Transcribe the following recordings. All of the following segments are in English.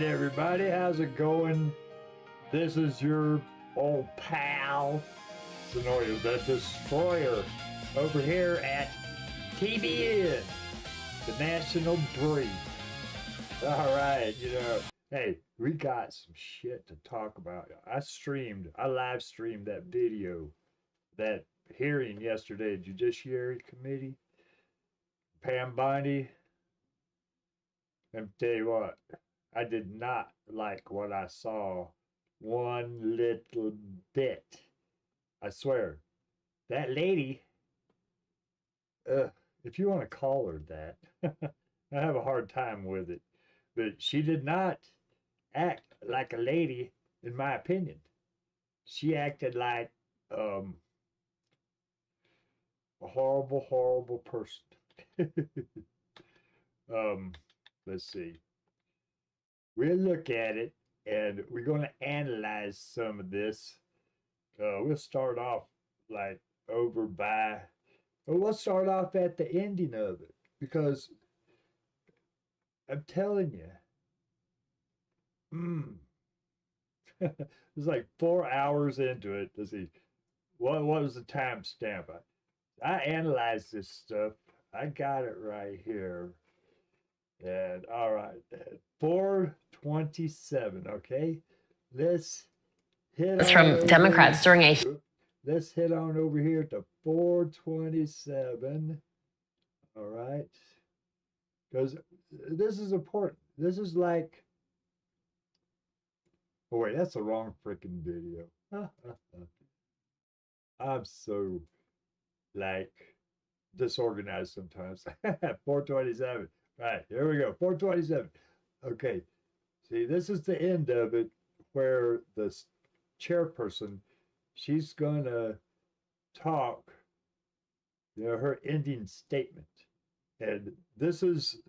everybody, how's it going? This is your old pal, Sonoya the Destroyer, over here at TBN, the National Brief. All right, hey, we got some shit to talk about. I live streamed that video, that hearing yesterday, Judiciary Committee, Pam Bondi. Let me tell you what, I did not like what I saw one little bit. I swear, that lady, if you want to call her that, I have a hard time with it. But she did not act like a lady, in my opinion. She acted like a horrible, horrible person. Let's see. We'll look at it, and we're going to analyze some of this. We'll start off we'll start off at the ending of it, because I'm telling you, it's like 4 hours into it. Let's see, what was the timestamp? I analyzed this stuff. I got it right here. And all right, 4:27. Okay, let's hit. It's from Democrats during a. Let's hit on over here to 4:27. All right, because this is important. This is like. Oh wait, that's the wrong freaking video. I'm so disorganized sometimes. 4:27. Right, here we go, 4:27. Okay, see, this is the end of it, where the chairperson, she's gonna talk, her ending statement. And this is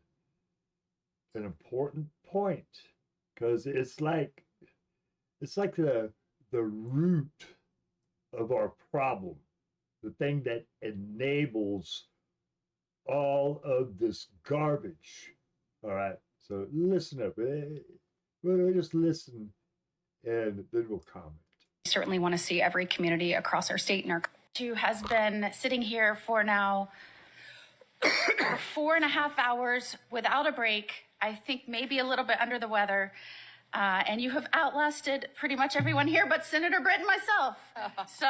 an important point, because it's like the root of our problem, the thing that enables all of this garbage. All right, so listen up. We'll just listen, and then we'll comment. We certainly want to see every community across our state and our who has been sitting here for now 4.5 hours without a break. I think maybe a little bit under the weather. And you have outlasted pretty much everyone here but Senator Britt and myself. So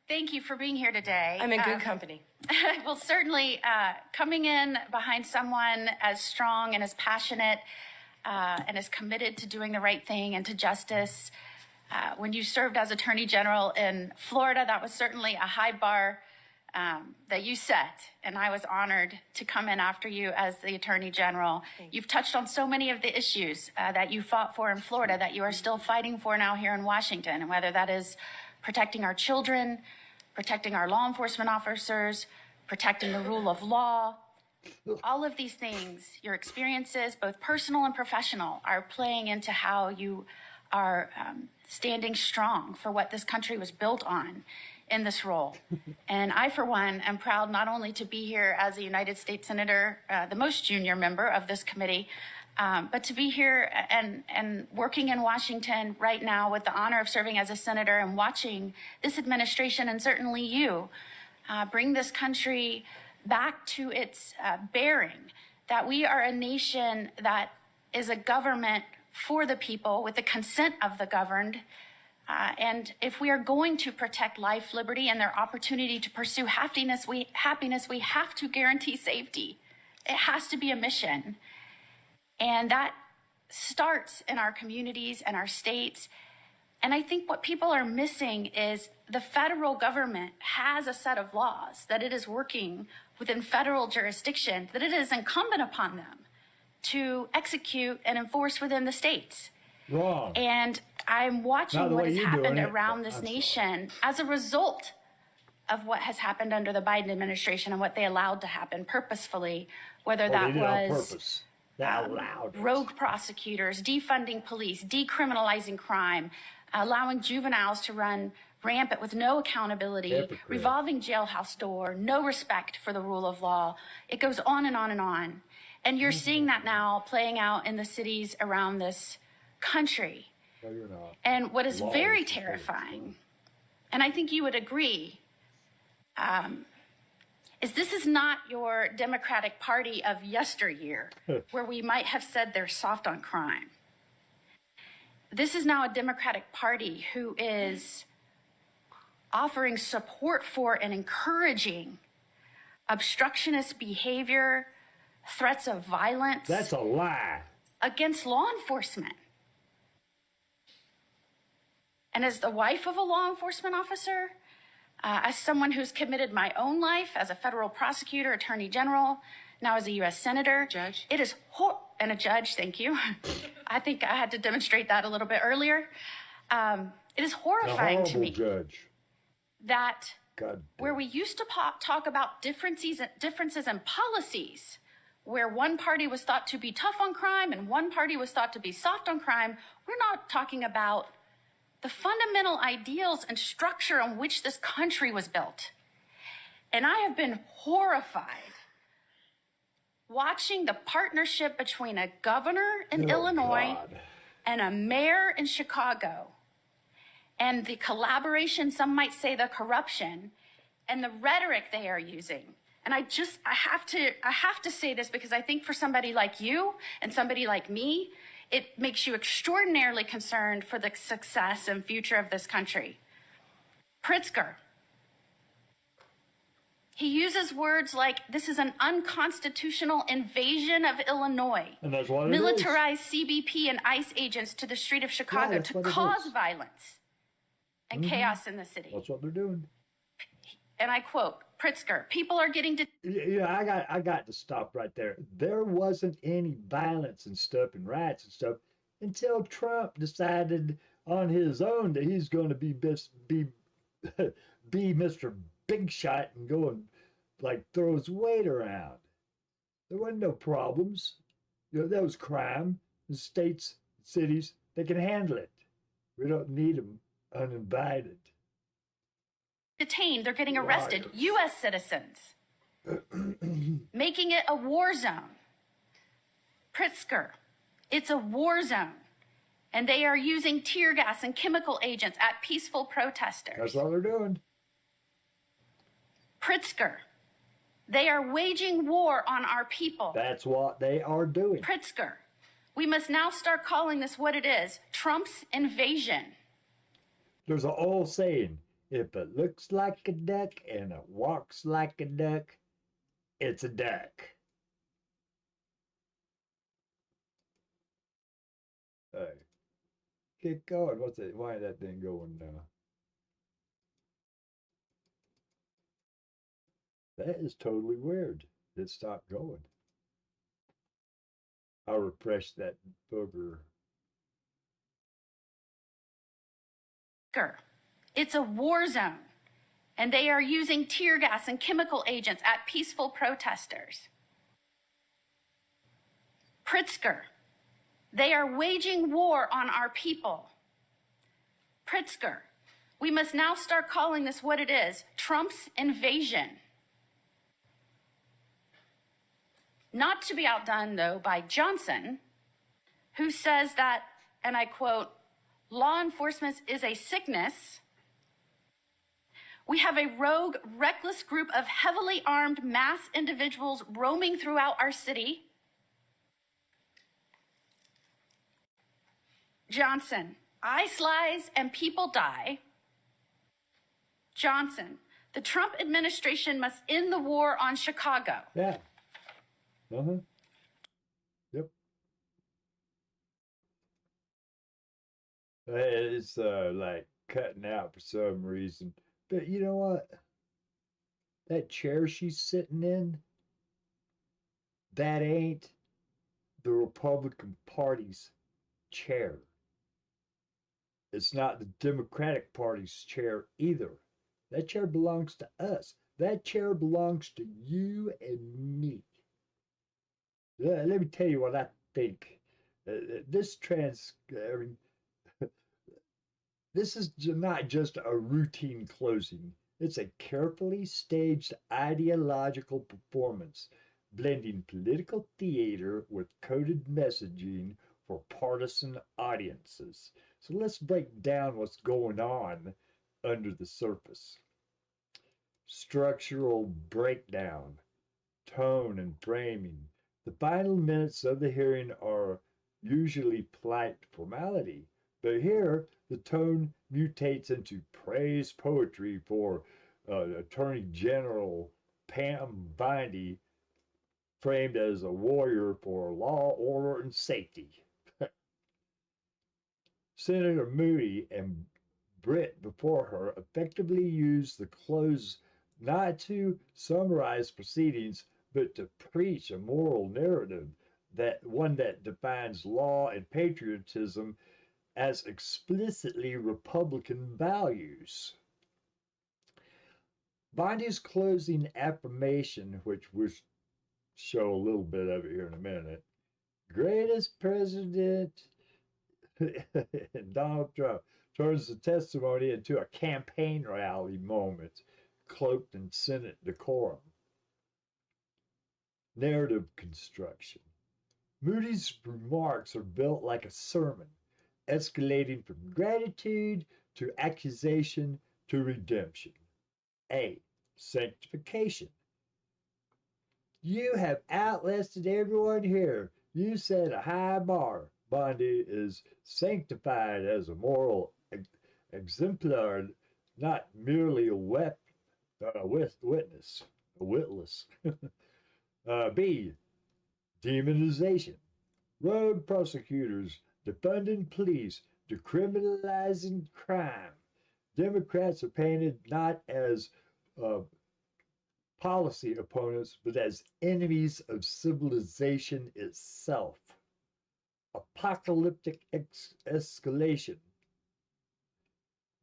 thank you for being here today. I'm in good company. Well, certainly coming in behind someone as strong and as passionate and as committed to doing the right thing and to justice. When you served as Attorney General in Florida, that was certainly a high bar that you set, and I was honored to come in after you as the Attorney General. You've touched on so many of the issues that you fought for in Florida that you are still fighting for now here in Washington, and whether that is protecting our children, protecting our law enforcement officers, protecting the rule of law. All of these things, your experiences, both personal and professional, are playing into how you are standing strong for what this country was built on in this role. And I, for one, am proud not only to be here as a United States Senator, the most junior member of this committee, but to be here and working in Washington right now with the honor of serving as a senator and watching this administration, and certainly you, bring this country back to its bearing, that we are a nation that is a government for the people with the consent of the governed. And if we are going to protect life, liberty, and their opportunity to pursue happiness, we have to guarantee safety. It has to be a mission. And that starts in our communities and our states. And I think what people are missing is the federal government has a set of laws that it is working within federal jurisdiction, that it is incumbent upon them to execute and enforce within the states. Wrong. And I'm watching what has happened around this nation as a result of what has happened under the Biden administration and what they allowed to happen purposefully, whether that was rogue prosecutors, defunding police, decriminalizing crime, allowing juveniles to run rampant with no accountability, revolving jailhouse door, no respect for the rule of law. It goes on and on and on. And you're seeing that now playing out in the cities around this country. No, you're not. And what is very Laws. terrifying, and I think you would agree, is this is not your Democratic Party of yesteryear, where we might have said they're soft on crime. This is now a Democratic Party who is offering support for and encouraging obstructionist behavior, threats of violence. That's a lie. Against law enforcement. And as the wife of a law enforcement officer, as someone who's committed my own life as a federal prosecutor, attorney general, now as a U.S. senator, Judge. it is and a judge. Thank you. I think I had to demonstrate that a little bit earlier. It is horrifying to me judge. that God where we used to talk about differences in policies, where one party was thought to be tough on crime and one party was thought to be soft on crime, we're not talking about the fundamental ideals and structure on which this country was built. And I have been horrified watching the partnership between a governor in Illinois and a mayor in Chicago, and the collaboration, some might say the corruption, and the rhetoric they are using. And I have to say this because I think for somebody like you and somebody like me, it makes you extraordinarily concerned for the success and future of this country. Pritzker. He uses words like, this is an unconstitutional invasion of Illinois. And that's what it militarized CBP and ICE agents to the street of Chicago to cause violence and chaos in the city. That's what they're doing. And I quote, Pritzker, people are getting to... Yeah, I got to stop right there. There wasn't any violence and stuff and riots and stuff until Trump decided on his own that he's going to be Mr. Big Shot and go and like throw his weight around. There wasn't no problems. You know, that was crime. The states, cities, they can handle it. We don't need them uninvited. Detained, they're getting arrested. U.S. citizens, making it a war zone. Pritzker, it's a war zone. And they are using tear gas and chemical agents at peaceful protesters. That's what they're doing. Pritzker, they are waging war on our people. That's what they are doing. Pritzker, we must now start calling this what it is, Trump's invasion. There's an old saying, if it looks like a duck and it walks like a duck, it's a duck. Hey, get going. What's it? Why is that thing going now? That is totally weird. It stopped going. I'll refresh that booger. It's a war zone, and they are using tear gas and chemical agents at peaceful protesters. Pritzker, they are waging war on our people. Pritzker, we must now start calling this what it is, Trump's invasion. Not to be outdone, though, by Johnson, who says that, and I quote, law enforcement is a sickness. We have a rogue, reckless group of heavily armed mass individuals roaming throughout our city. Johnson, ice lies and people die. Johnson, the Trump administration must end the war on Chicago. Yeah. Yep. It's like cutting out for some reason. But you know what? That chair she's sitting in, that ain't the Republican Party's chair. It's not the Democratic Party's chair either. That chair belongs to us. That chair belongs to you and me. Let me tell you what I think. This is not just a routine closing. It's a carefully staged ideological performance blending political theater with coded messaging for partisan audiences. So let's break down what's going on under the surface. Structural breakdown, tone, and framing. The final minutes of the hearing are usually polite formality, but here the tone mutates into praise poetry for Attorney General Pam Bondi, framed as a warrior for law, order, and safety. Senator Moody and Britt before her effectively used the close not to summarize proceedings, but to preach a moral narrative, that one that defines law and patriotism as explicitly Republican values. Bondi's closing affirmation, which we'll show a little bit of it here in a minute, greatest president Donald Trump, turns the testimony into a campaign rally moment cloaked in Senate decorum. Narrative construction. Moody's remarks are built like a sermon, escalating from gratitude to accusation to redemption. A. Sanctification. You have outlasted everyone here. You set a high bar. Bondi is sanctified as a moral exemplar, not merely a witness, a witless. B. Demonization. Rogue prosecutors defunding police, decriminalizing crime. Democrats are painted not as policy opponents, but as enemies of civilization itself. Apocalyptic escalation.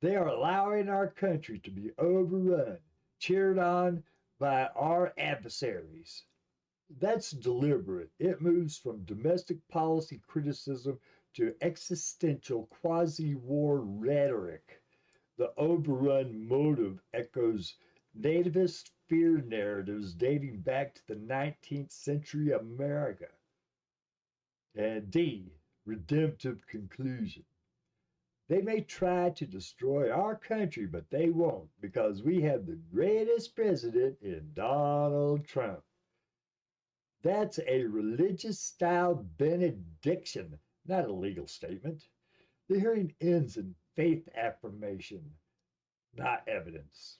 They are allowing our country to be overrun, cheered on by our adversaries. That's deliberate. It moves from domestic policy criticism to existential quasi-war rhetoric. The overrun motive echoes nativist fear narratives dating back to the 19th century America. And D, redemptive conclusion. They may try to destroy our country, but they won't, because we have the greatest president in Donald Trump. That's a religious style benediction, not a legal statement. The hearing ends in faith affirmation, not evidence.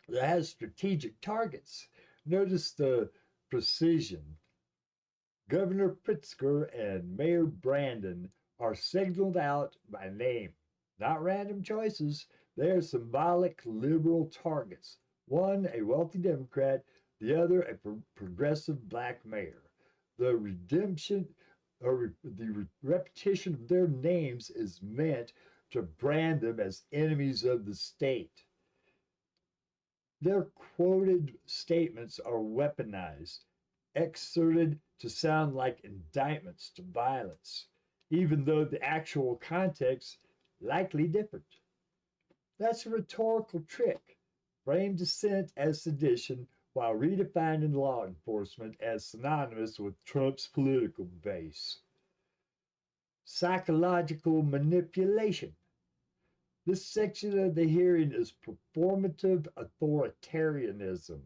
It has strategic targets. Notice the precision. Governor Pritzker and Mayor Brandon are signaled out by name, not random choices. They are symbolic liberal targets. One, a wealthy Democrat, the other, a progressive black mayor. The repetition of their names is meant to brand them as enemies of the state. Their quoted statements are weaponized, excerpted to sound like indictments to violence, even though the actual context likely different. That's a rhetorical trick. Frame dissent as sedition while redefining law enforcement as synonymous with Trump's political base. Psychological manipulation. This section of the hearing is performative authoritarianism.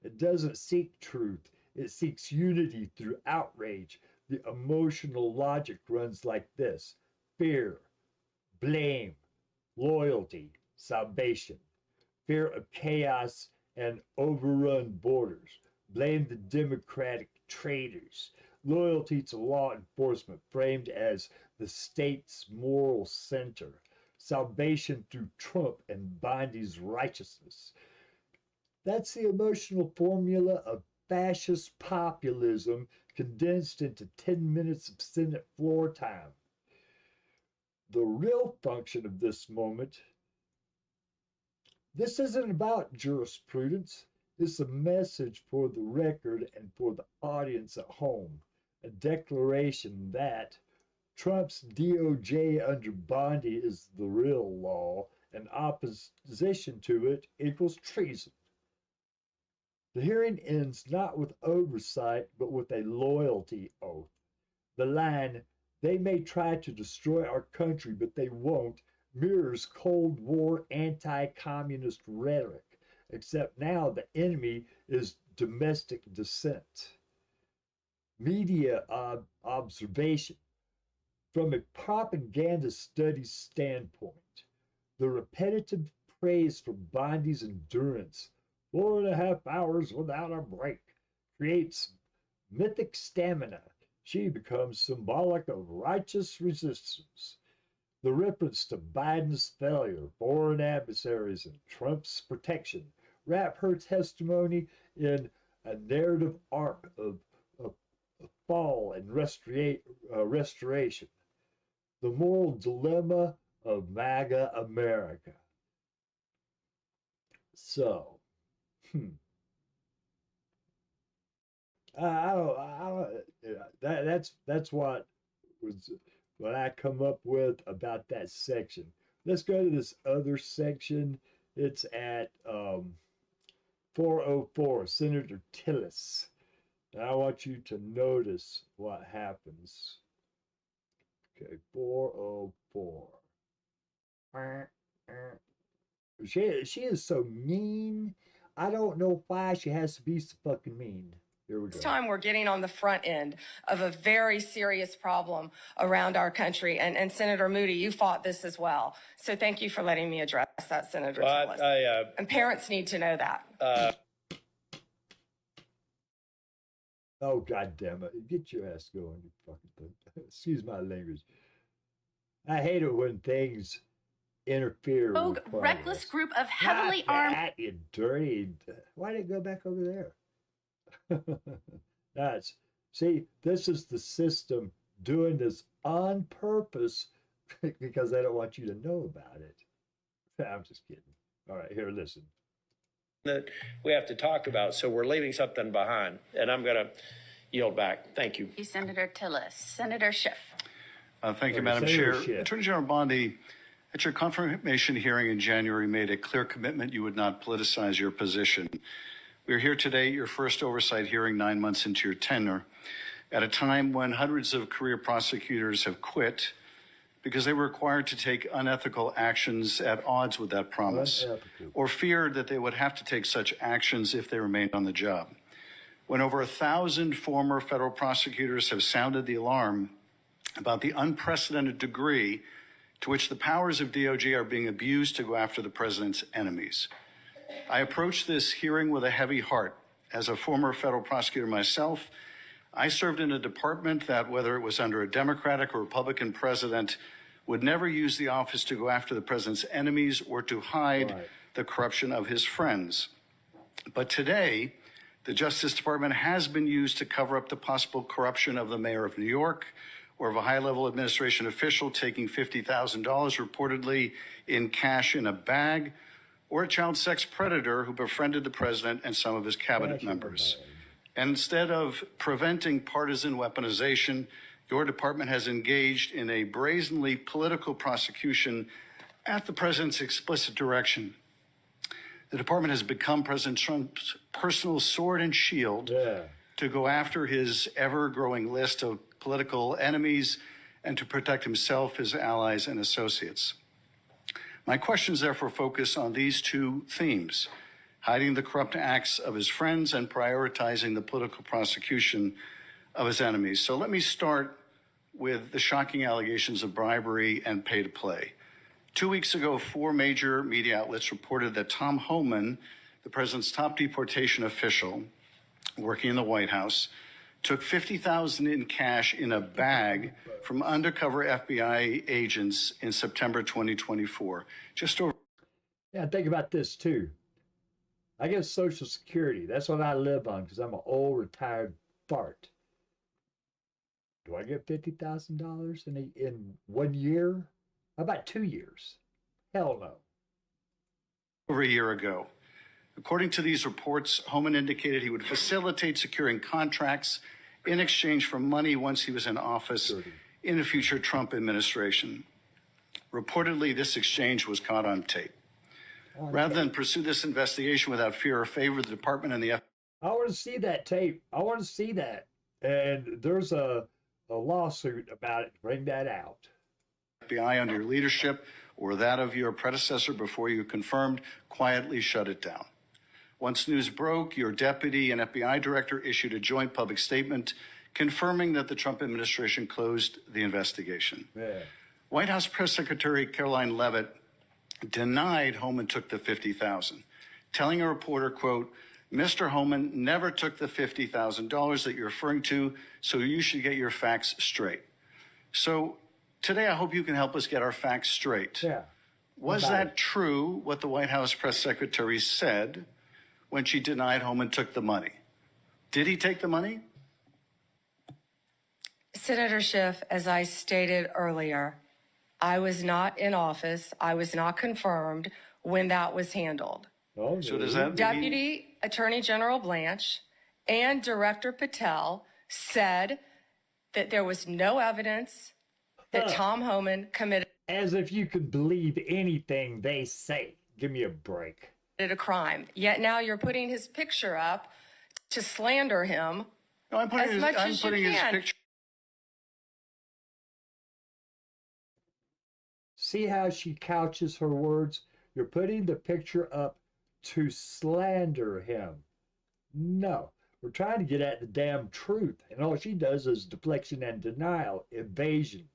It doesn't seek truth. It seeks unity through outrage. The emotional logic runs like this: fear, blame, loyalty, salvation. Fear of chaos and overrun borders. Blame the Democratic traitors. Loyalty to law enforcement framed as the state's moral center. Salvation through Trump and Bondi's righteousness. That's the emotional formula of fascist populism condensed into 10 minutes of Senate floor time. The real function of this moment, this isn't about jurisprudence. It's a message for the record and for the audience at home. A declaration that Trump's DOJ under Bondi is the real law, and opposition to it equals treason. The hearing ends not with oversight, but with a loyalty oath. The line, "They may try to destroy our country, but they won't," mirrors Cold War anti-communist rhetoric, except now the enemy is domestic dissent. Media observation. From a propaganda studies standpoint, the repetitive praise for Bondi's endurance, 4.5 hours without a break, creates mythic stamina. She becomes symbolic of righteous resistance. The reference to Biden's failure, foreign adversaries, and Trump's protection wrap her testimony in a narrative arc of fall and restoration. The moral dilemma of MAGA America. So, that's what I come up with about that section. Let's go to this other section. It's at 404, Senator Tillis. And I want you to notice what happens. Okay, 404. She is so mean. I don't know why she has to be so fucking mean. Here we go. This time we're getting on the front end of a very serious problem around our country. And Senator Moody, you fought this as well. So thank you for letting me address that, Senator Tillis. And parents need to know that. Oh, God damn it. Get your ass going, you fucking thing. Excuse my language. I hate it when things interfere with progress. Reckless group of heavily armed. You dirty. Why did it go back over there? See, this is the system doing this on purpose because they don't want you to know about it. I'm just kidding. All right, here, listen. That we have to talk about, so we're leaving something behind, and I'm going to yield back. Thank you. Senator Tillis. Senator Schiff. Thank you, Madam Chair. Attorney General Bondi, at your confirmation hearing in January, made a clear commitment you would not politicize your position. We are here today, your first oversight hearing 9 months into your tenure, at a time when hundreds of career prosecutors have quit because they were required to take unethical actions at odds with that promise, or feared that they would have to take such actions if they remained on the job. When over 1,000 former federal prosecutors have sounded the alarm about the unprecedented degree to which the powers of DOJ are being abused to go after the president's enemies. I approach this hearing with a heavy heart. As a former federal prosecutor myself, I served in a department that, whether it was under a Democratic or Republican president, would never use the office to go after the president's enemies or to hide the corruption of his friends. But today, the Justice Department has been used to cover up the possible corruption of the mayor of New York, or of a high-level administration official taking $50,000 reportedly in cash in a bag, or a child sex predator who befriended the president and some of his cabinet members. And instead of preventing partisan weaponization, your department has engaged in a brazenly political prosecution at the president's explicit direction. The department has become President Trump's personal sword and shield to go after his ever-growing list of political enemies and to protect himself, his allies, and associates. My questions therefore focus on these two themes: hiding the corrupt acts of his friends and prioritizing the political prosecution of his enemies. So let me start with the shocking allegations of bribery and pay to play. 2 weeks ago, 4 major media outlets reported that Tom Homan, the president's top deportation official working in the White House, took $50,000 in cash in a bag from undercover FBI agents in September 2024. Just over. Yeah, think about this too. I get Social Security. That's what I live on because I'm an old retired fart. Do I get $50,000 in 1 year? How about 2 years? Hell no. Over a year ago. According to these reports, Homan indicated he would facilitate securing contracts in exchange for money once he was in office in a future Trump administration. Reportedly, this exchange was caught on tape. Rather than pursue this investigation without fear or favor, the department and the FBI I want to see that tape. I want to see that. And there's a lawsuit about it. Bring that out. FBI under your leadership or that of your predecessor before you confirmed quietly shut it down. Once news broke, your deputy and FBI director issued a joint public statement confirming that the Trump administration closed the investigation. Yeah. White House Press Secretary Caroline Leavitt denied Homan took the $50,000, telling a reporter, quote, "Mr. Homan never took the $50,000 that you're referring to, so you should get your facts straight." So today, I hope you can help us get our facts straight. Yeah. Was that true, what the White House press secretary said when she denied Homan took the money? Did he take the money? Senator Schiff, as I stated earlier, I was not in office. I was not confirmed when that was handled. Oh, So does that mean Deputy Attorney General Blanche and Director Patel said that there was no evidence that Tom Homan committed as if you could believe anything they say. Give me a break. a crime. Yet now you're putting his picture up to slander him No, I'm putting as his, much I'm as you putting his can. picture. See how she couches her words? You're putting the picture up to slander him. No, we're trying to get at the damn truth. And all she does is deflection and denial, evasion.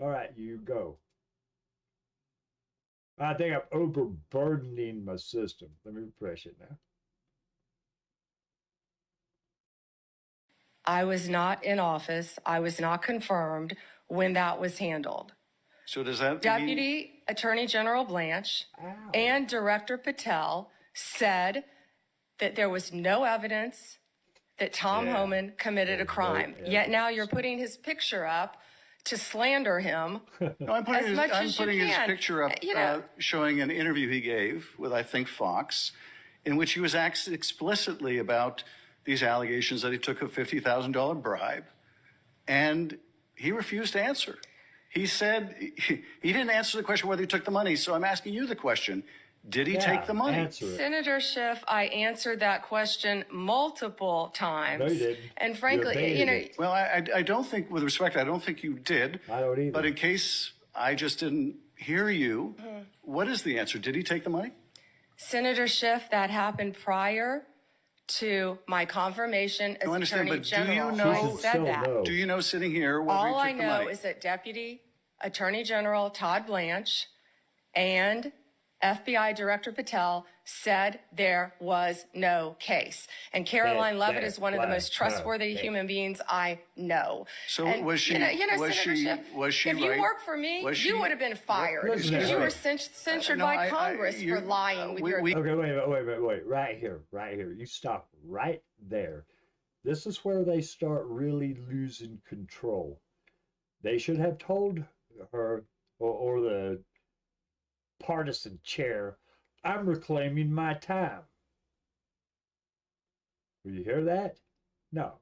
All right, you go. I think I'm overburdening my system. Let me refresh it now. I was not in office. I was not confirmed when that was handled. So does that mean Deputy Attorney General Blanche and Director Patel said that there was no evidence that Tom Homan committed a crime. Yet now you're putting his picture up to slander him. No, I'm putting, as his, much I'm as you putting his can. picture up You know- showing an interview he gave with, I think, Fox, in which he was asked explicitly about these allegations that he took a $50,000 bribe, and he refused to answer. He said he didn't answer the question whether he took the money, so I'm asking you the question. Did he take the money? Answer it. Senator Schiff, I answered that question multiple times. No, you didn't. And frankly, evaded you know, it. Well, I don't think, with respect, I don't think you did. I don't either. But in case I just didn't hear you, what is the answer? Did he take the money? Senator Schiff, that happened prior to my confirmation as I understand, Attorney but do you General. know- I She should said still that. know. Do you know, sitting here, whether All he I took the know money? is that Deputy Attorney General Todd Blanche and FBI Director Patel said there was no case. And Caroline Leavitt is one of the most trustworthy human beings I know. So And, was she? You know, was Senator she? Schiff, Was she if right? you worked for me, Was you she- would have been fired Listen, because you were listen. censured No, by Congress you- for lying with your. Okay, wait. Right here. You stop right there. This is where they start really losing control. They should have told her or the partisan chair, I'm reclaiming my time. Will you hear that? No.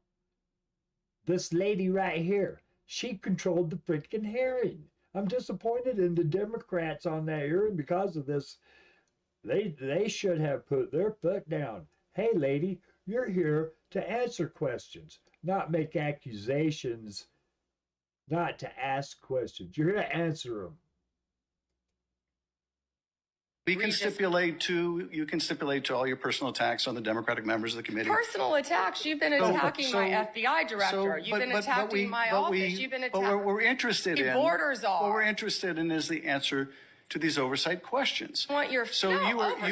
This lady right here, she controlled the freaking hearing. I'm disappointed in the Democrats on that hearing because of this. They should have put their foot down. Hey, lady, you're here to answer questions, not make accusations, not to ask questions. You're here to answer them. We can stipulate to, you can stipulate to all your personal attacks on the Democratic members of the committee. Personal attacks. You've been attacking my FBI director. You've been attacking my office. You've been attacking. But what we're interested in, borders are. what we're interested in is the answer to these oversight questions. You want your So no, you were oversight.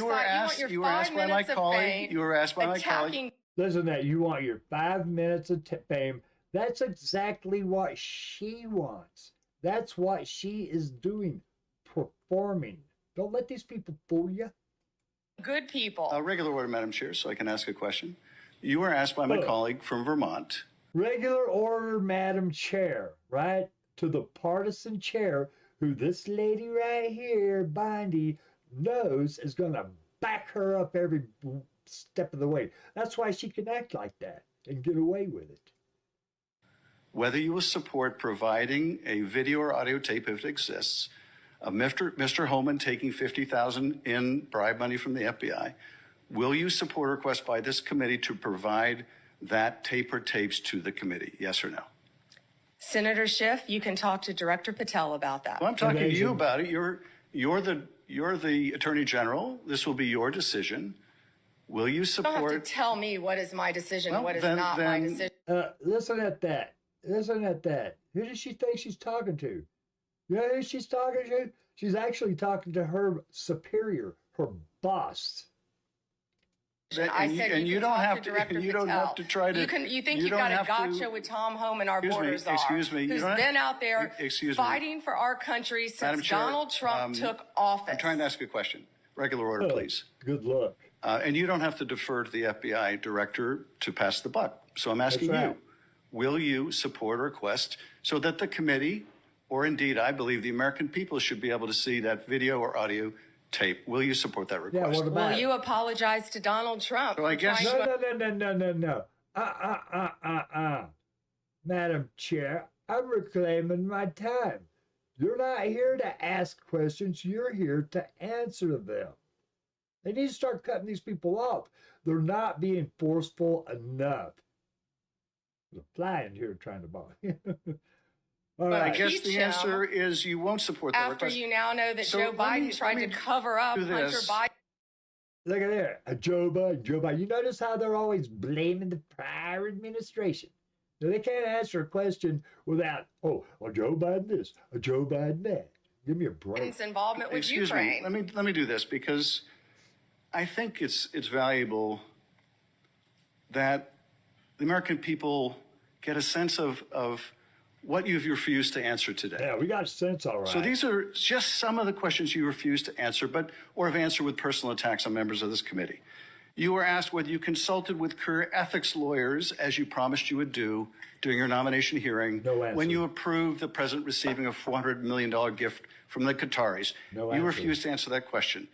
you were asked by my colleague. You were asked by my colleague. attacking Listen, that you want your 5 minutes of fame. That's exactly what she wants. That's what she is doing, performing. Don't let these people fool you. good people. Regular order, Madam Chair, so I can ask a question. You were asked by my colleague from Vermont. Regular order, Madam Chair, right? To the partisan chair who this lady right here, Bondi, knows is going to back her up every step of the way. That's why she can act like that and get away with it. Whether you will support providing a video or audio tape, if it exists, of Mr. Homan taking $50,000 in bribe money from the FBI, Will you support a request by this committee to provide that tape or tapes to the committee? Yes or no? Senator Schiff, you can talk to Director Patel about that. Well, I'm talking to you about it. You're the Attorney General. This will be your decision. Will you support? You don't have to tell me what is my decision and what is not my decision. Listen at that. Listen at that. Who does she think she's talking to? You know who she's talking to? She's actually talking to her superior, her boss. You don't have to try to. You think you've got a gotcha with Tom Homan, our border czar, excuse me. who's been out there fighting for our country since Donald Trump took office. I'm trying to ask a question. Regular order, please. Good luck. And you don't have to defer to the FBI director to pass the buck. So I'm asking you, will you support a request so that the committee, or indeed, I believe the American people should be able to see that video or audio tape? Will you support that request? Yeah, what about Will you apologize to Donald Trump? So I guess No. Madam Chair, I'm reclaiming my time. You're not here to ask questions. You're here to answer them. They need to start cutting these people off. They're not being forceful enough. There's a fly in here trying to bother you. All right. I guess the answer is you won't support that After request. you now know that Joe Biden tried to cover up Hunter Biden. Look at there, Joe Biden. You notice how they're always blaming the prior administration. Now, they can't answer a question without, Joe Biden this, Joe Biden that. Give me a break. Biden's involvement with Excuse Ukraine. me. Let me do this because I think it's valuable that the American people get a sense of what you've refused to answer today. Yeah, we got sense, all right. So these are just some of the questions you refused to answer, or have answered with personal attacks on members of this committee. You were asked whether you consulted with career ethics lawyers, as you promised you would do during your nomination hearing, when you approved the president receiving a $400 million gift from the Qataris. You refused to answer that question.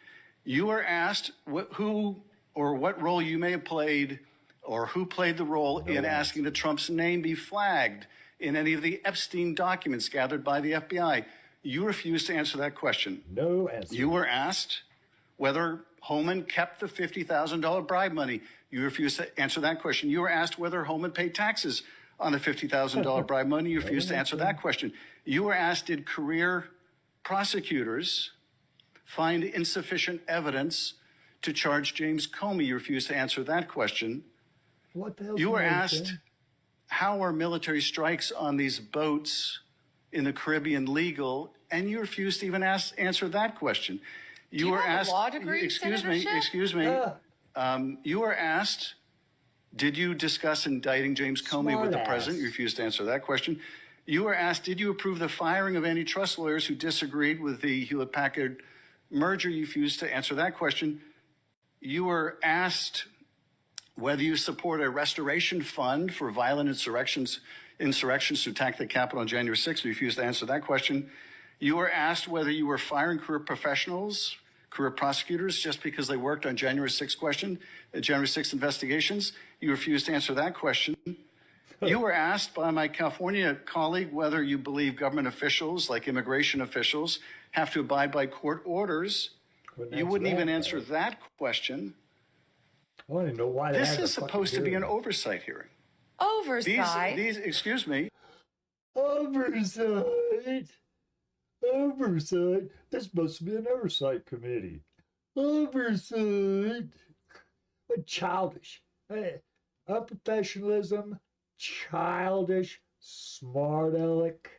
You were asked who or what role you may have played, or who played the role in asking that Trump's name be flagged in any of the Epstein documents gathered by the FBI. You refused to answer that question. No answer. You were asked whether Homan kept the $50,000 bribe money. You refused to answer that question. You were asked whether Homan paid taxes on the $50,000 bribe money. You refused to answer that question. You were asked, did career prosecutors find insufficient evidence to charge James Comey? You refused to answer that question. What the hell? You were asked, how are military strikes on these boats in the Caribbean legal? And you refused to even answer that question. You were asked, law degree, excuse Senator me. You were asked, did you discuss indicting James Comey with the president? You refused to answer that question. You were asked, did you approve the firing of antitrust lawyers who disagreed with the Hewlett-Packard merger? You refused to answer that question. You were asked whether you support a restoration fund for violent insurrections to attack the Capitol on January 6th. You refused to answer that question. You were asked whether you were firing career professionals, career prosecutors, just because they worked on January 6th investigations. You refused to answer that question. You were asked by my California colleague whether you believe government officials, like immigration officials, have to abide by court orders. You wouldn't even answer that question. I don't even know why this is supposed to be an oversight hearing. Oversight? Excuse me. Oversight. This must be an oversight committee. Oversight. What childish. Unprofessionalism, childish, smart aleck.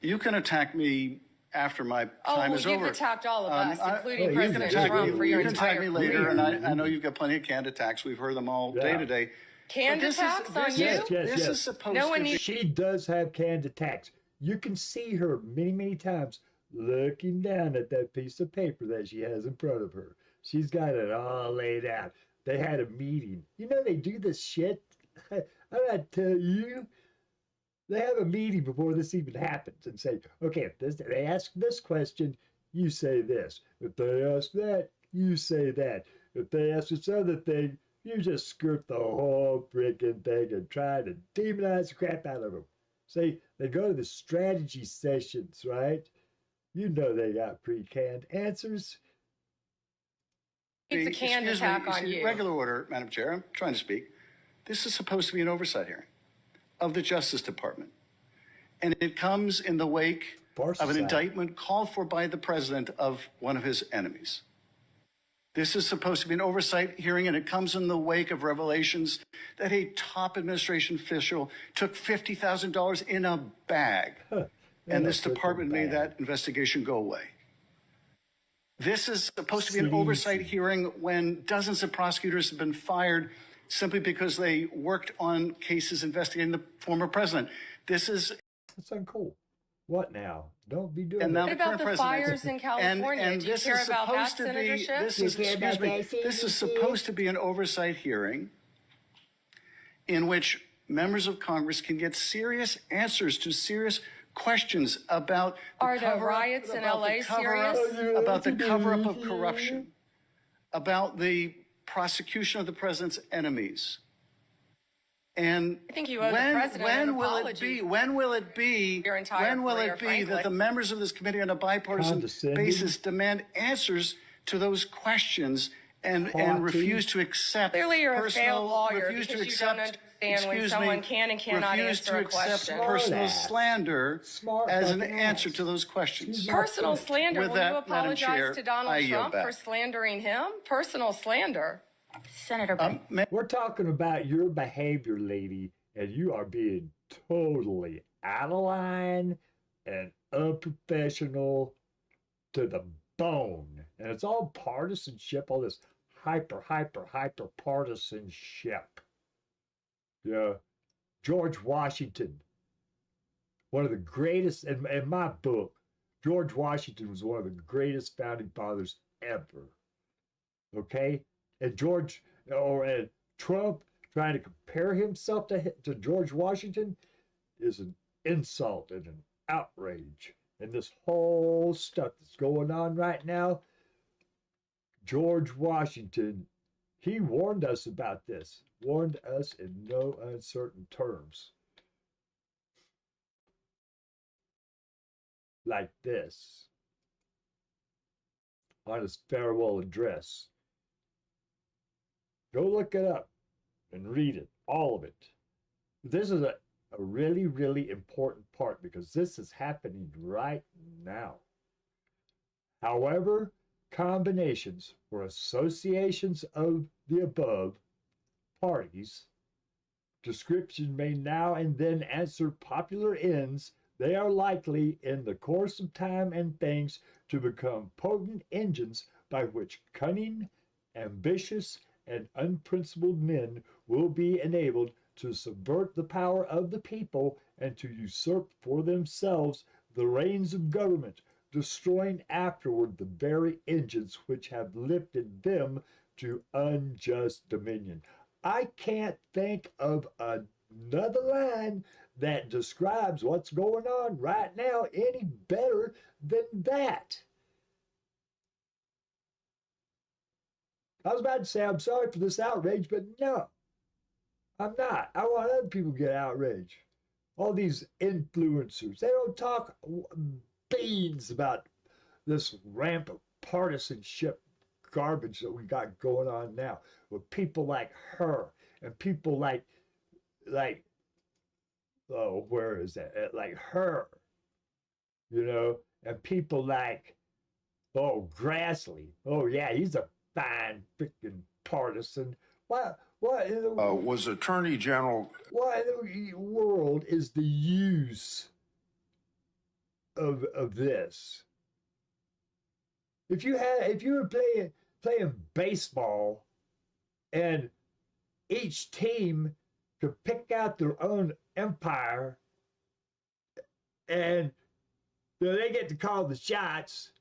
You can attack me after my time is over. You've attacked all of us, including President Trump, for your entire career. You can attack me later, and I know you've got plenty of canned attacks. We've heard them all day to day. Canned attacks on you? This is supposed to be. She does have canned attacks. You can see her many, many times looking down at that piece of paper that she has in front of her. She's got it all laid out. They had a meeting. You know they do this shit. I'm not telling you. They have a meeting before this even happens and say, okay, if they ask this question, you say this. If they ask that, you say that. If they ask this other thing, you just skirt the whole freaking thing and try to demonize the crap out of them. See, they go to the strategy sessions, right? You know they got pre-canned answers. It's a canned attack on you. Regular order, Madam Chair. I'm trying to speak. This is supposed to be an oversight hearing of the Justice Department. And it comes in the wake of an indictment called for by the president of one of his enemies. This is supposed to be an oversight hearing, and it comes in the wake of revelations that a top administration official took $50,000 in a bag. And this department made that investigation go away. This is supposed to be an oversight hearing when dozens of prosecutors have been fired simply because they worked on cases investigating the former president. This is... That's uncool. What now? Don't be doing that. What about the fires in California? Do you care about that, senatorship? This is supposed to be an oversight hearing in which members of Congress can get serious answers to serious questions about the riots in LA serious? About the cover-up of corruption, about the prosecution of the president's enemies. And I think you owe the president an apology. When will it be that the members of this committee on a bipartisan basis demand answers to those questions and refuse to accept Clearly you're a failed lawyer because you don't understand when someone can and cannot answer a question. Personal slander as an answer to those questions. Personal slander? Will you apologize to Donald Trump for slandering him? Personal slander? Senator Bondi. We're talking about your behavior, lady, and you are being totally out of line and unprofessional to the bone. And it's all partisanship, all this hyper partisanship. Yeah. George Washington, one of the greatest, in my book, George Washington was one of the greatest founding fathers ever. Okay? And Trump trying to compare himself to George Washington is an insult and an outrage. And this whole stuff that's going on right now, George Washington, he warned us about this, warned us in no uncertain terms. Like this, on his farewell address. Go look it up and read it, all of it. This is a really, really important part because this is happening right now. However, combinations or associations of the above parties, description may now and then answer popular ends. They are likely in the course of time and things to become potent engines by which cunning, ambitious, and unprincipled men will be enabled to subvert the power of the people and to usurp for themselves the reins of government, destroying afterward the very engines which have lifted them to unjust dominion. I can't think of another line that describes what's going on right now any better than that. I was about to say I'm sorry for this outrage, but no, I'm not. I want other people to get outraged. All these influencers, they don't talk beans about this rampant partisanship garbage that we got going on now with people like her and people like oh, where is that? Like her, and people like, oh, Grassley. Oh, yeah, he's a fine freaking partisan. What in the was Attorney General? What in the world is the use of this? If you were playing baseball, and each team could pick out their own empire, and they get to call the shots,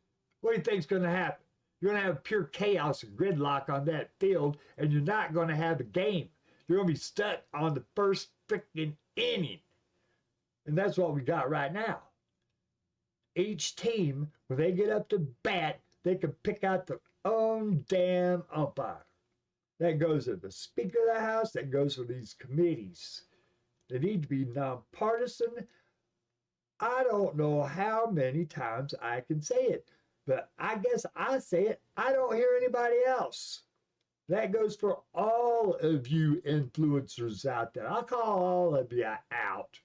what do you think's going to happen? You're going to have pure chaos and gridlock on that field, and you're not going to have a game. You're going to be stuck on the first freaking inning. And that's what we got right now. Each team, when they get up to bat, they can pick out their own damn umpire. That goes to the Speaker of the House. That goes for these committees. They need to be nonpartisan. I don't know how many times I can say it. but I guess I say it. I don't hear anybody else. That goes for all of you influencers out there. I'll call all of you out.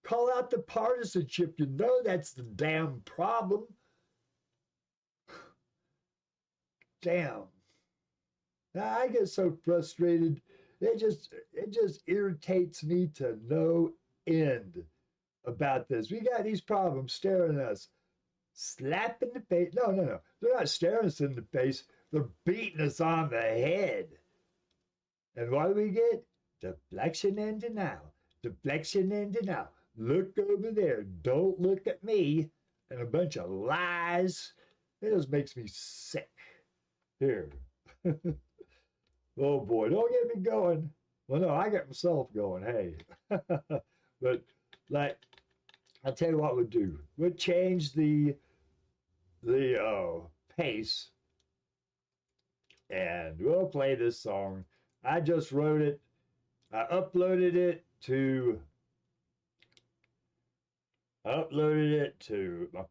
Call out the partisanship. You know that's the damn problem. Damn. I get so frustrated. It just irritates me to no end about this. We got these problems staring at us, slap in the face. No. They're not staring us in the face. They're beating us on the head. And what do we get? Deflection and denial. Deflection and denial. Look over there. Don't look at me. And a bunch of lies. It just makes me sick. Here. Oh boy, don't get me going. Well, no, I got myself going, hey. But, like, I'll tell you what we'd do. We'd change the pace, and we'll play this song. I just wrote it. I uploaded it to my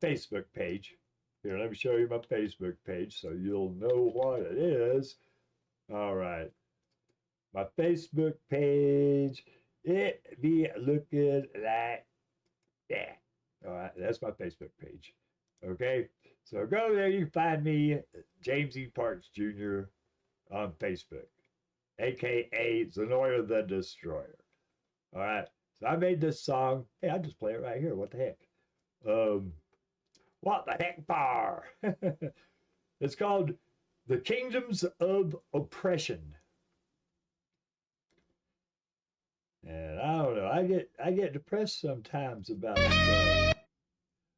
Facebook page. Here, let me show you my Facebook page so you'll know what it is. All right. My Facebook page, it be looking like that. All right, that's my Facebook page. Okay, so go there. You find me, James E. Parks Jr. on Facebook, aka Zenoya the Destroyer. All right, so I made this song. Hey, I'll just play it right here. What the heck? What the heck, bar? It's called The Kingdoms of Oppression. And I don't know, I get depressed sometimes about stuff.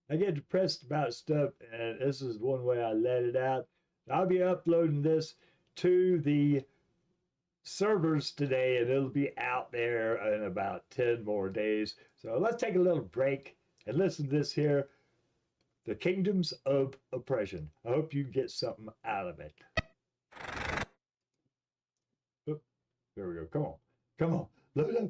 I get depressed about stuff, and this is one way I let it out. I'll be uploading this to the servers today, and it'll be out there in about 10 more days. So let's take a little break and listen to this here. The Kingdoms of Oppression. I hope you get something out of it. Oop, there we go. Come on. Look it up.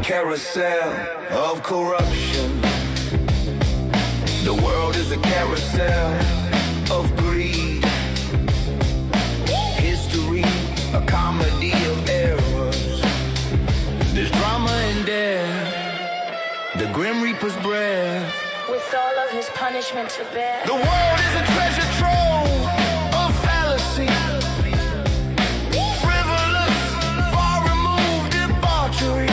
Carousel of corruption. The world is a carousel of greed. History, a comedy of errors. There's drama and death, the Grim Reaper's breath, with all of his punishment to bear. The world is a treasure trove of fallacy. Frivolous, far removed debauchery.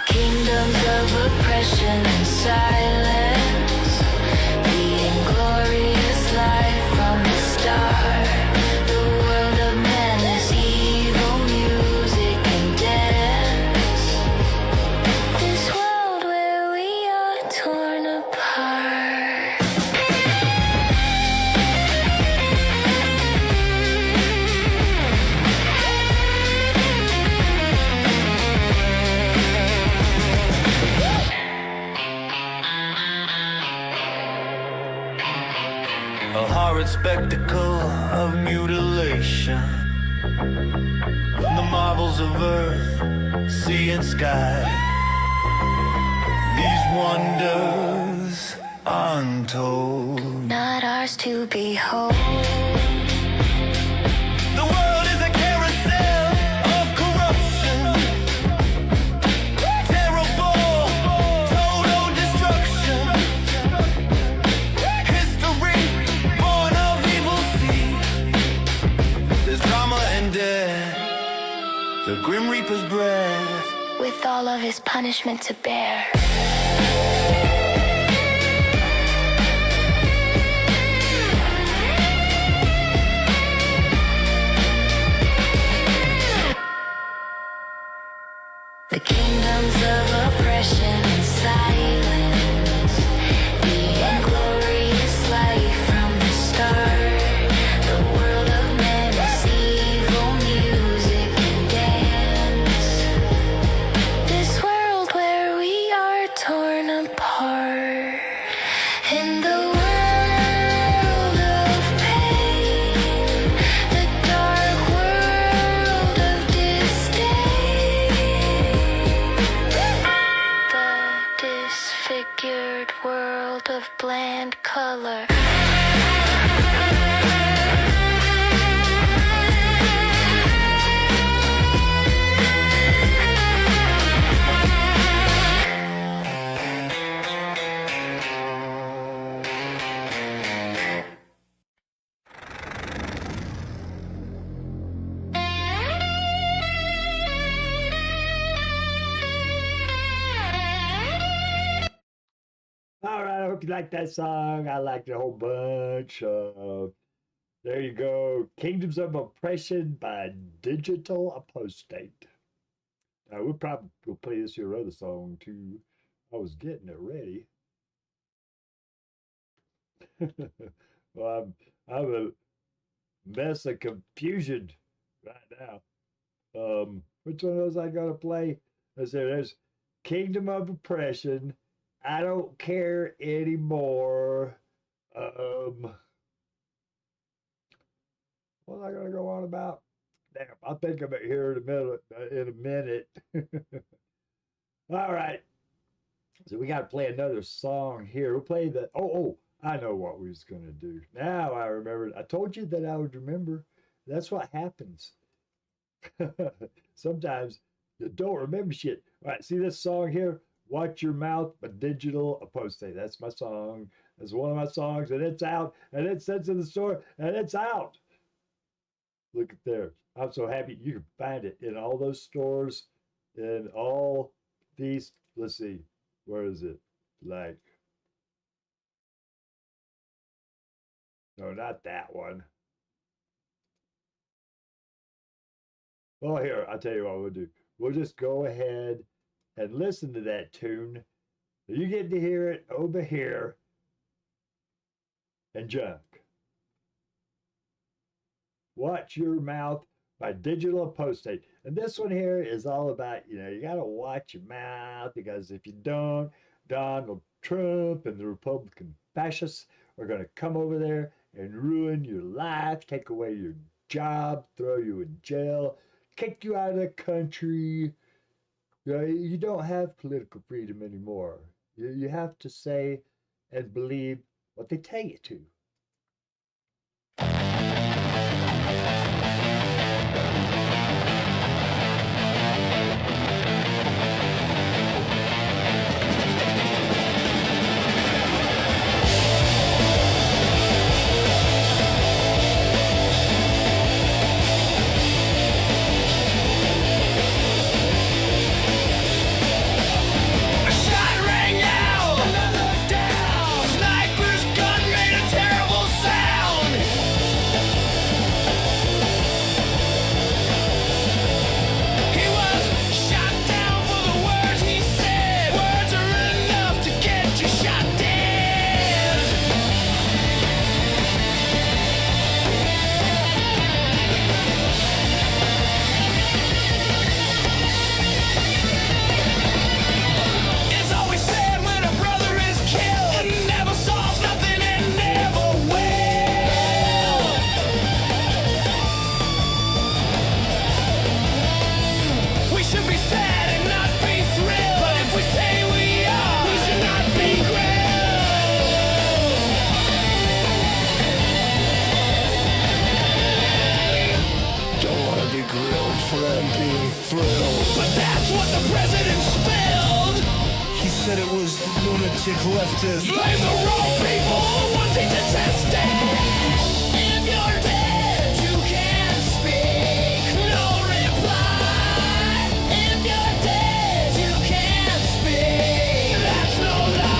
Kingdoms of oppression and silence, being glorious life from the start. The world of men is evil music and dance. This world where we are torn apart. A horrid spectacle of mutilation. The marvels of earth, sea and sky. These wonders untold, Not ours to behold. The world is a carousel of corruption. Terrible, total destruction. History, born of evil seed. There's drama and death, the Grim Reaper's breath, With all of his punishment to bear. the kingdoms of oppression and silence, the inglorious life from the start. The world of men is evil music and dance. This world where we are torn apart. In the world of pain, the dark world of disdain, the disfigured world of bland color. All right, I hope you like that song. I liked it a whole bunch. There you go. Kingdoms of Oppression by Digital Apostate. We'll probably play this here other song too. I was getting it ready. Well, I'm a mess of confusion right now. Which one was I going to play? Let's see, there's Kingdom of Oppression. I don't care anymore. What am I going to go on about? Damn, I'll think of it here in a minute. All right. So we got to play another song here. We'll play the, I know what we was going to do. Now I remember. I told you that I would remember. That's what happens. Sometimes you don't remember shit. All right, see this song here? Watch Your Mouth by Digital Apostate. That's my song. That's one of my songs, and it's out, and it sits in the store, and it's out. Look at there. I'm so happy you can find it in all those stores, in all these. Let's see, where is it? Like, no, not that one. Well, here, I'll tell you what we'll do. We'll just go ahead and listen to that tune. You get to hear it over here and junk. Watch Your Mouth by Digital Apostate. And this one here is all about, you got to watch your mouth, because if you don't, Donald Trump and the Republican fascists are going to come over there and ruin your life, take away your job, throw you in jail, kick you out of the country. You don't have political freedom anymore. You have to say and believe what they tell you to. Said it was the lunatic leftist. Blame the wrong people wanting to test it. If you're dead, you can't speak. No reply. If you're dead, you can't speak. That's no lie.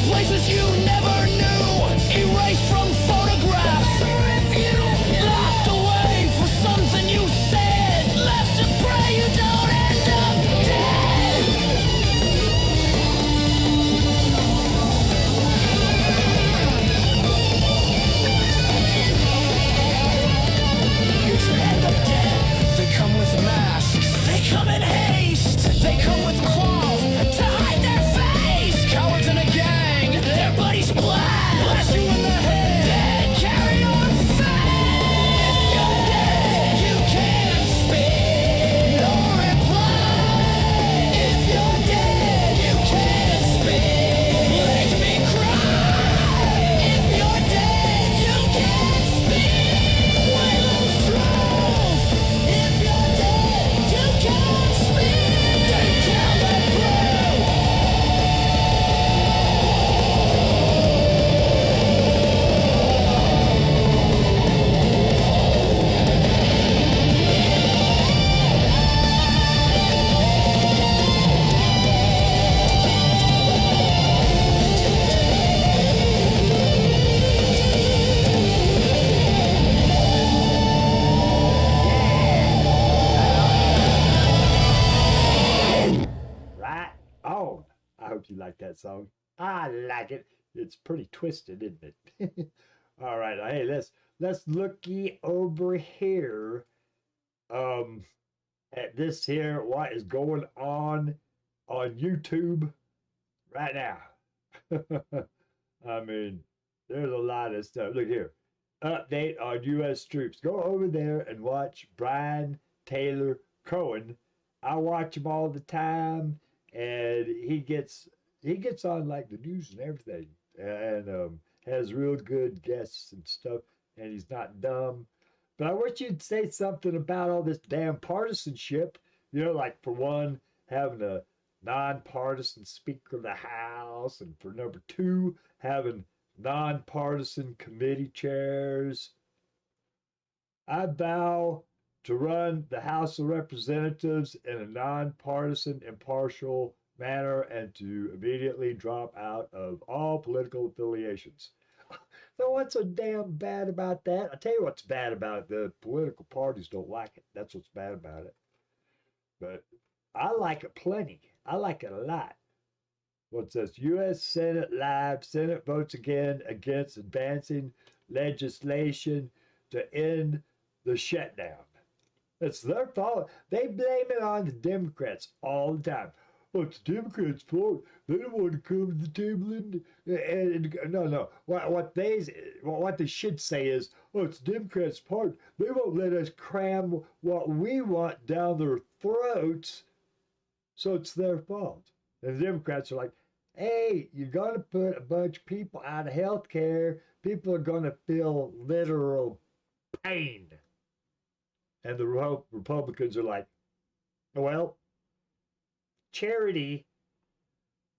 places you never knew, erased from photographs, locked away for something you said, left to pray you don't end up dead. You should end up dead. They come with masks, they come in haste, they come with cloth to hide their face. Cowards in a gang, their buddies blast you in the head, then carry on fast. If you're dead, you can't speak, no reply. If you're dead, you can't speak, make me cry. If you're dead, you can't speak, we lose truth. If you're dead, you can't speak, they tell the truth. Right on. I hope you like that song. I like it. It's pretty twisted, isn't it? All right. Hey, let's looky over here. At this here, what is going on YouTube right now? I mean, there's a lot of stuff. Look here. Update on U.S. troops. Go over there and watch Brian Taylor Cohen. I watch him all the time, and he gets on like the news and everything, and has real good guests and stuff, and he's not dumb. But I wish you'd say something about all this damn partisanship. You know, like for one, having a nonpartisan Speaker of the House, and for number two, having nonpartisan committee chairs. I vow to run the House of Representatives in a nonpartisan, impartial manner and to immediately drop out of all political affiliations. So what's so damn bad about that? I'll tell you what's bad about it. The political parties don't like it. That's what's bad about it. But I like it plenty. I like it a lot. What's this? U.S. Senate Live. Senate votes again against advancing legislation to end the shutdown. It's their fault. They blame it on the Democrats all the time. Well, it's the Democrats' fault. They don't want to come to the table and no. What they should say is, oh, it's the Democrats' part. They won't let us cram what we want down their throats, so it's their fault. And the Democrats are like, hey, you're going to put a bunch of people out of health care. People are going to feel literal pain. And the Republicans are like, well, charity,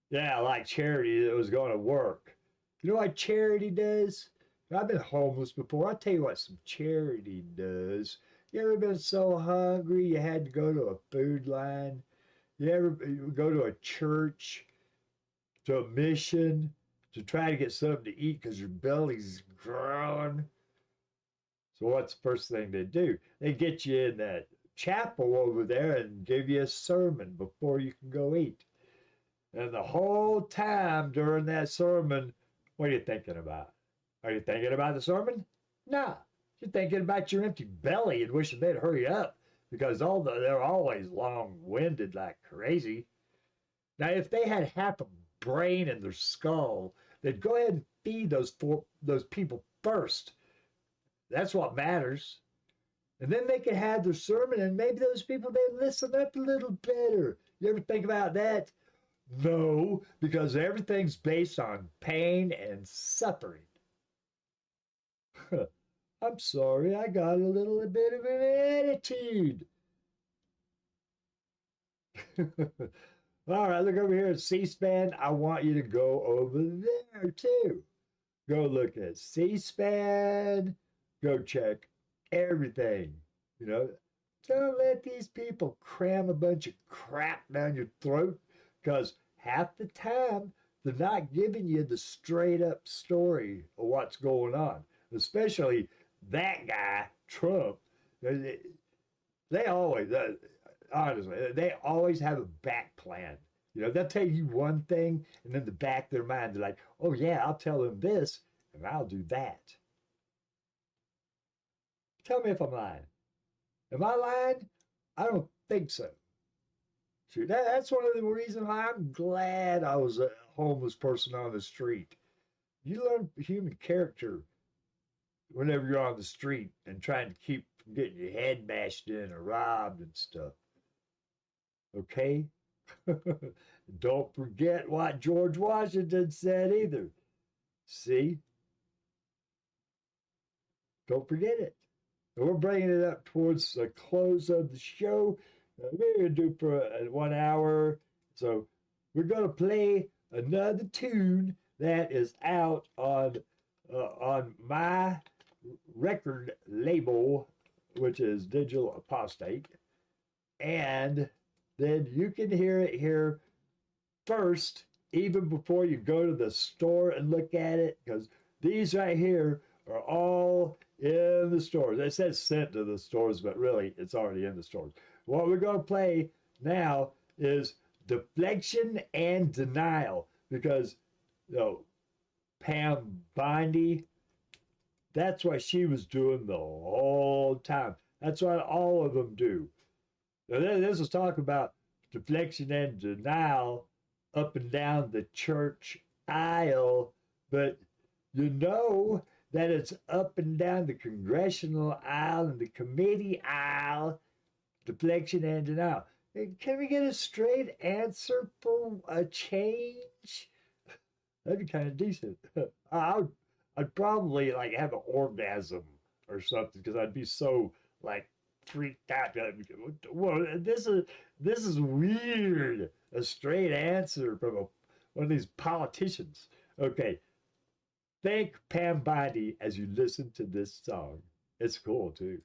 yeah, like charity that was going to work. You know what charity does? I've been homeless before. I'll tell you what some charity does. You ever been so hungry you had to go to a food line? You ever go to a church, to a mission, to try to get something to eat because your belly's growing? So what's the first thing they do? They get you in that chapel over there and give you a sermon before you can go eat. And the whole time during that sermon, what are you thinking about? Are you thinking about the sermon? No. You're thinking about your empty belly and wishing they'd hurry up because they're always long-winded like crazy. Now, if they had half a brain in their skull, they'd go ahead and feed those people first. That's what matters. And then they could have their sermon, and maybe those people, they listen up a little better. You ever think about that? No, because everything's based on pain and suffering. I'm sorry, I got a little bit of an attitude. All right, look over here at C-SPAN. I want you to go over there, too. Go look at C-SPAN. Go check everything, you know. Don't let these people cram a bunch of crap down your throat because half the time they're not giving you the straight up story of what's going on, especially that guy, Trump. They always, honestly, they always have a back plan. You know, they'll tell you one thing, and then the back of their mind, they're like, oh, yeah, I'll tell them this, and I'll do that. Tell me if I'm lying. Am I lying? I don't think so. That's one of the reasons why I'm glad I was a homeless person on the street. You learn human character whenever you're on the street and trying to keep from getting your head bashed in or robbed and stuff. Okay? Don't forget what George Washington said either. See? Don't forget it. And we're bringing it up towards the close of the show. We're going to do for 1 hour. So we're going to play another tune that is out on my record label, which is Digital Apostate. And then you can hear it here first, even before you go to the store and look at it, because these right here are all in the stores. It says sent to the stores, but really it's already in the stores. What we're going to play now is Deflection and Denial, because Pam Bondi, that's what she was doing the whole time. That's what all of them do. Now, this is talking about deflection and denial up and down the church aisle, but you know that it's up and down the congressional aisle and the committee aisle, deflection and denial. Can we get a straight answer for a change? That'd be kind of decent. I'd probably like have an orgasm or something because I'd be so like freaked out. Well, this is weird. A straight answer from one of these politicians. Okay. Thank Pam Bondi as you listen to this song. It's cool too.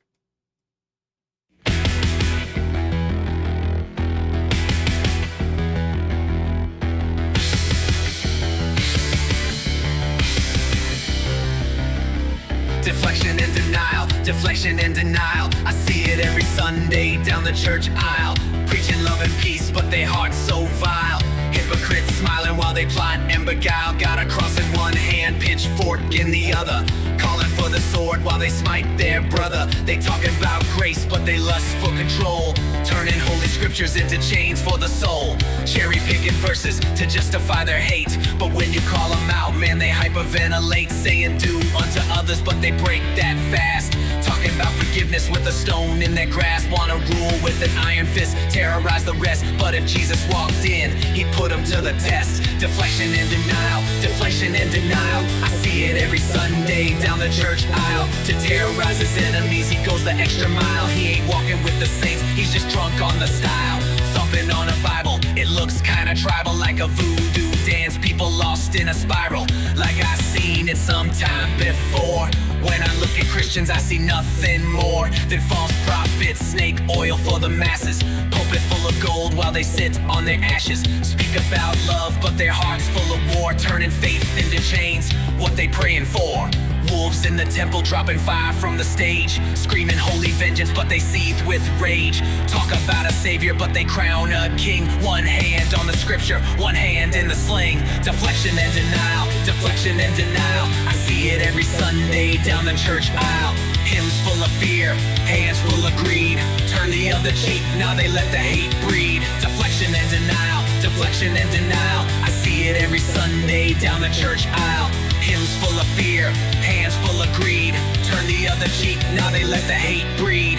Deflection and denial, deflection and denial. I see it every Sunday down the church aisle. Preaching love and peace, but they hearts so vile. Hypocrites smiling while they plot and beguile. Got a cross in one hand, pitchfork in the other. Calling for the sword while they smite their brother. They talking about grace, but they lust for control. Turning holy scriptures into chains for the soul. Cherry picking verses to justify their hate. But when you call them out, man, they hyperventilate. Saying do unto others, but they break that fast. Talking about forgiveness with a stone in their grasp. Wanna rule with an iron fist, terrorize the rest. But if Jesus walked in, he'd put them to the test. Deflection and denial, deflection and denial. I see it every Sunday down the church aisle. To terrorize his enemies, he goes the extra mile. He ain't walking with the saints, he's just drunk on the style. Thumping on a Bible, it looks kinda tribal, like a voodoo dance. People lost in a spiral, like I've seen it sometime before. When I look at Christians, I see nothing more than false prophets, snake oil for the masses. Pulpit full of gold while they sit on their ashes. Speak about love, but their hearts full of war. Turning faith into chains, what they praying for? Wolves in the temple dropping fire from the stage. Screaming holy vengeance, but they seethe with rage. Talk about a savior, but they crown a king. One hand on the scripture, one hand in the sling. Deflection and denial, deflection and denial. I see it every Sunday down the church aisle. Hymns full of fear, hands full of greed. Turn the other cheek, now they let the hate breed. Deflection and denial, deflection and denial. I see it every Sunday down the church aisle. Hymns full of fear, hands full of greed. Turn the other cheek, now they let the hate breed.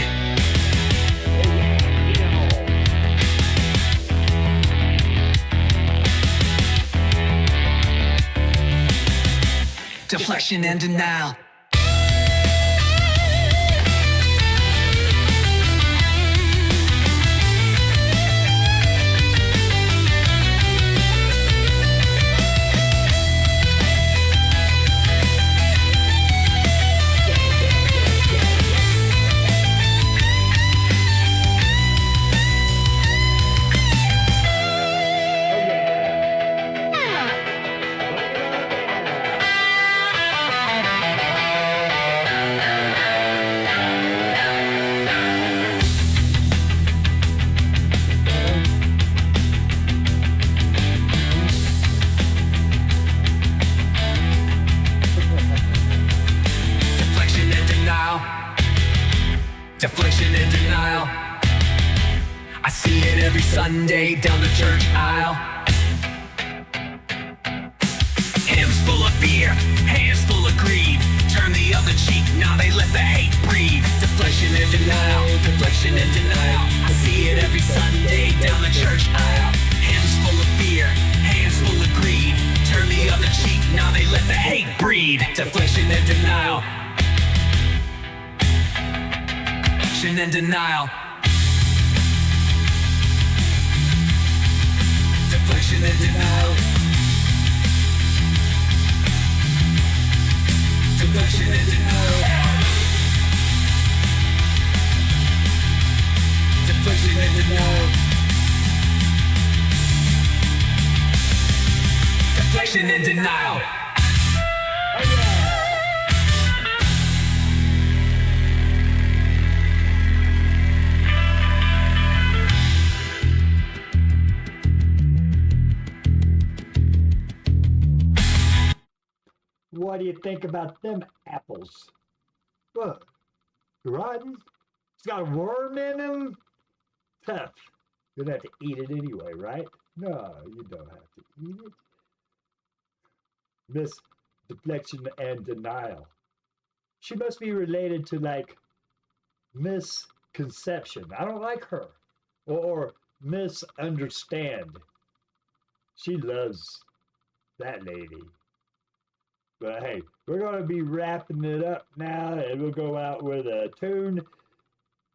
Deflection and denial. deflection and denial. I see it every Sunday down the church aisle. Hands full of fear, hands full of greed. Turn the other cheek, now they let the hate breed. Deflection and denial, deflection and denial. I see it every Sunday down the church aisle. Hands full of fear, hands full of greed. Turn the other cheek, now they let the hate breed. Deflection and denial. Deflection and denial. Deflection and denial. Deflection and denial. Deflection and denial. Deflection and denial. What do you think about them apples? What? Rotten? It's got a worm in them? Tough. You're gonna have to eat it anyway, right? No, you don't have to eat it. Miss Deflection and Denial. She must be related to, like, Misconception. I don't like her. Or Misunderstand. She loves that lady. But hey, we're going to be wrapping it up now, and we'll go out with a tune.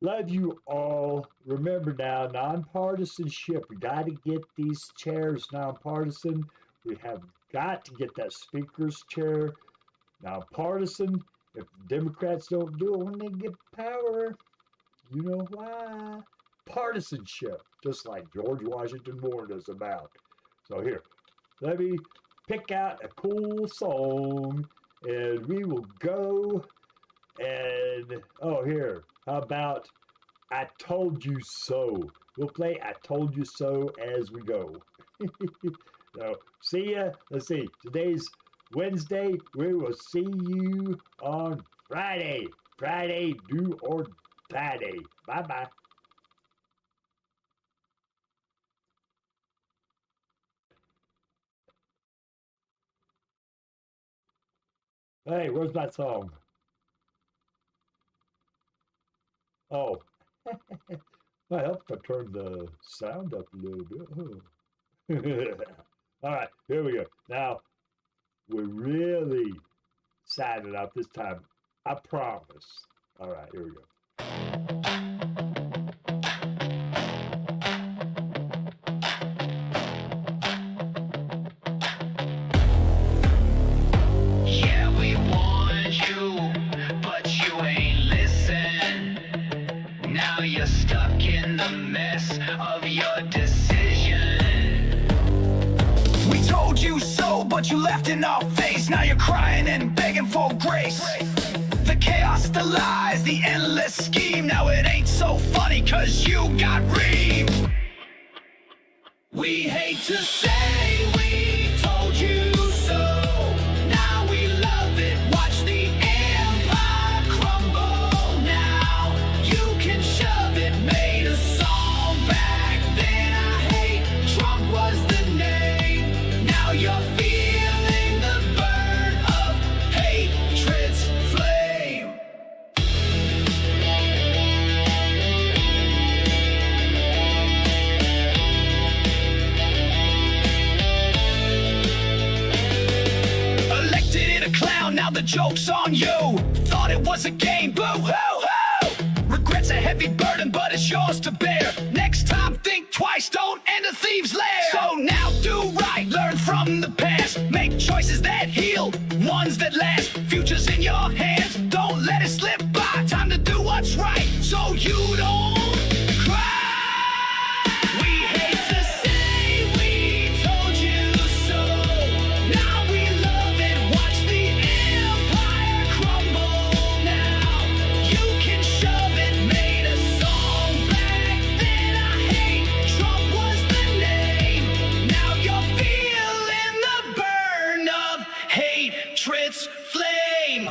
Love you all. Remember now, nonpartisanship. We got to get these chairs nonpartisan. We have got to get that speaker's chair nonpartisan. If the Democrats don't do it when they get power, you know why? Partisanship, just like George Washington warned us about. So here, let me pick out a cool song, and we will go. And oh, here, how about I Told You So? We'll play I Told You So as we go. So see ya. Let's see, today's Wednesday. We will see you on Friday. Friday, do or die day. Bye-bye. Hey, where's my song? Oh. I helped to turn the sound up a little bit. Huh? All right, here we go. Now, we're really signing up this time. I promise. All right, here we go. But you left in our face. Now you're crying and begging for grace. The chaos, the lies, the endless scheme. Now it ain't so funny cause you got reamed. We hate to say we told you so. Now we love it. Watch the empire crumble now. You can shove it. Made a song back then. I hate Trump was the name. Now you're the joke's on you. Thought it was a game, boo-hoo-hoo. Regrets a heavy burden, but it's yours to bear. Next time, think twice, don't end a thieves' lair. So now do right, learn from the past. Make choices that heal, ones that last. Future's in your hands, don't let it slip by. Time to do what's right, so you don't cry. We hate to say we told you so. Now we love it, watch the flame.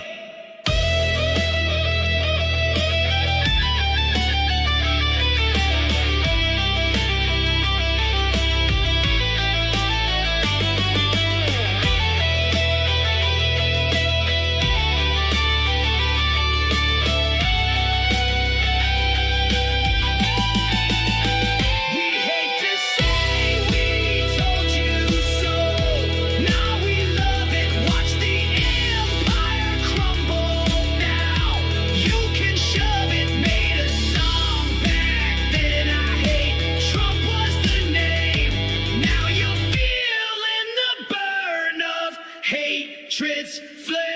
hatreds flame.